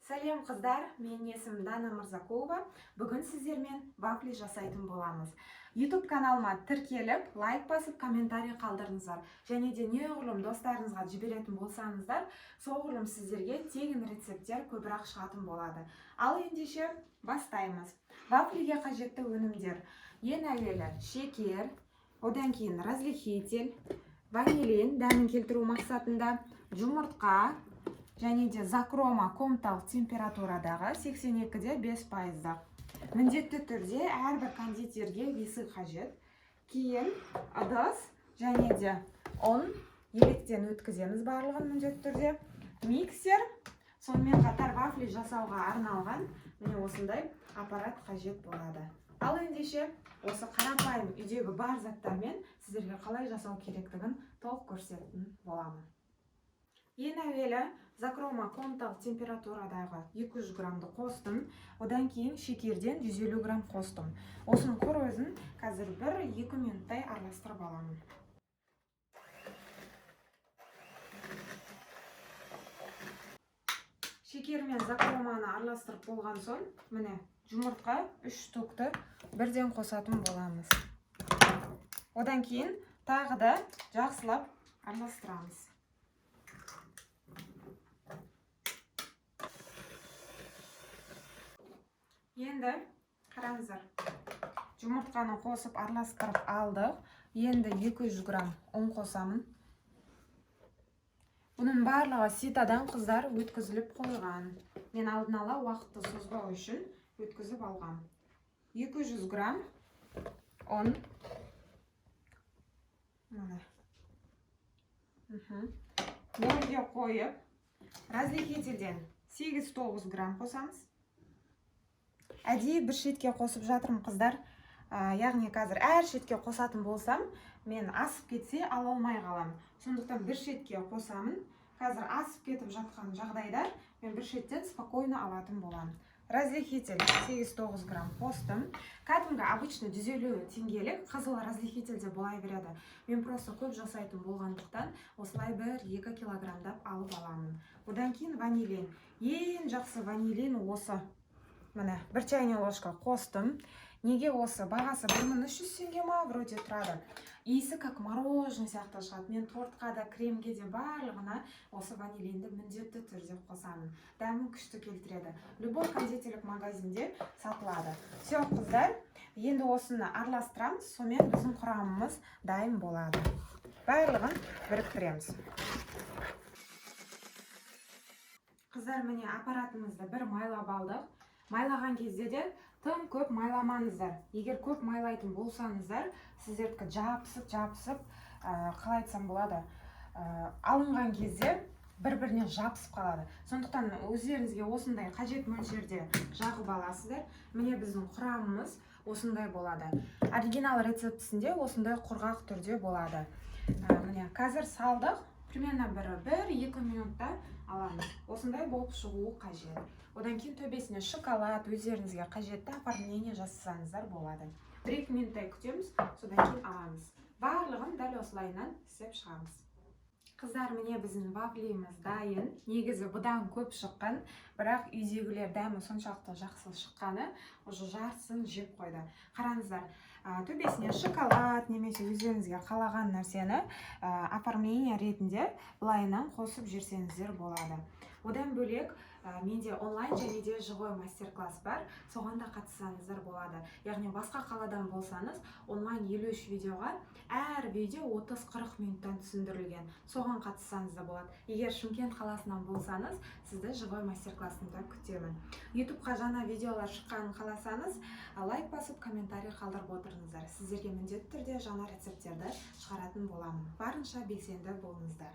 Сәлем қыздар, мен есімім Дана Мырзакулова. Бүгін сіздермен вафли жасайтын боламыз. YouTube каналыма тіркеліп, лайк басып, комментарий қалдырыңыздар. Және де неғұрлым достарыңызға жіберетін болсаңыздар, соғұрлым сіздерге тегін рецепттер көбірек шығатын болады. Ал ендеше бастаймыз. Вафлиге қажетті өнімдер: ең әуелі шекер, одан кейін разрыхитель, ванилин дәмін келтіру мақсатында, жұмыртқа, және де закрома комнаталық температурадағы 82-де 5%. Міндетті түрде әрбір кондитерге весі қажет. Кейін ыдыс және де ұн електен өткіземіз барлығын міндетті түрде. Миксер, сонымен қатар вафли жасауға арналған міне осындай аппарат қажет болады. Ал ендеше осы қарапайым үйдегі бар заттармен сіздерге қалай жасау керектігін толық көрсететін боламын. Ең әуелі закрома комнаталық температурадағы 200 грамды қостым, одан кейін шекерден 150 грамм қостым. Осының көзін қазір 1-2 минуттай араластырып аламын. Шекер мен закроманы араластырып болған соң, міне жұмыртқа 3 штукты бірден қосатын боламыз. Одан кейін тағы да жақсылап араластырамыз. Енді қараңыздар, жұмыртқаны қосып араластырып алдық. Енді 200 грамм ұн қосамын. Бұның барлығы ситадан қыздар өткізіліп қойған. Мен алдын ала уақытты созбау үшін өткізіп алғам. 200 грамм ұн. Мөлге қойып, разрыхительден 8-9 грамм қосамыз. Әдейі бір шетке қосып жатырмын қыздар. Яғни қазір әр шетке қосатын болсам, мен асып кетсе ала алмай қалам. Сондықтан бір шетке қосамын. Қазір асып кетіп жатқан жағдайда мен бір шеттен спокойно алатын боламын. Разрыхитель 8-9 грамм қостым. Кәдімгі обычно 150 теңгелік қызыл разрыхительде бола береді. Мен просто көп жасайтын болғандықтан осылай 1-2 килограмдап алып аламын. Одан кейін ванилин. Ең жақсы ванилин осы. Міне, 1 чайный ложка қостым. Неге осы? Бағасы 1300 теңге ма? Вроде тұрады. Иісі как мороженое сияқты шығады. Мен тортқа да, кремге де барлығына осы ванилинді міндетті түрде қосамын. Дәмін күшті келтіреді. Любой кондитерлік магазинде сатылады. Все, қыздар, енді осыны араластырамыз, сонымен біздің құрамымыз дайын болады. Барлығын біріктіреміз. Қыздар, міне аппаратымызды бір майлап алдық. Майлаған кезде де тым көп майламаңыздар. Егер көп майлайтын болсаңыздар, сіздердікі жабысып, қалай айтсам болады, алынған кезде бір-біріне жабысып қалады. Сондықтан өздеріңізге осындай қажет мөлшерде жағып аласыздар. Міне біздің құрамымыз осындай болады. Оригинал рецептісінде осындай құрғақ түрде болады. Міне қазір салдық. Примерно 1-2 минутта аламыз. Осындай болып шығуы қажет. Одан кейін төбесіне шоколад, өздеріңізге қажетті оформление жасасаңыздар болады. 1-2 минуттай күтеміз, содан кейін аламыз. Барлығын дәл осылайынан істеп шығамыз. Қыздар, міне біздің вафлимыз дайын. Негізі бұдан көп шыққан, бірақ үйдегілер дәмі соншалықты жақсы шыққаны, уже жартысын жеп қойды. Қараңыздар, төбесіне шоколад немесе өздеріңізге қалаған нәрсені оформление ретінде былайынан қосып жүрсеңіздер болады. Одан бөлек менде онлайн және де живой мастер-класс бар, соған да қатыссаңыздар болады. Яғни басқа қаладан болсаңыз, онлайн 53 видеоға әр видео 30-40 минуттан түсіндірілген. Соған қатыссаңыз да болады. Егер Шымкент қаласынан болсаңыз, сізді живой мастер-классында күтемін. YouTube-қа жаңа видеолар шыққанын қаласаңыз, лайк басып, комментарий қалдырып отырыңыздар. Сіздерге міндетті түрде жаңа рецепттерді шығаратын боламын. Барынша белсенді болыңыздар.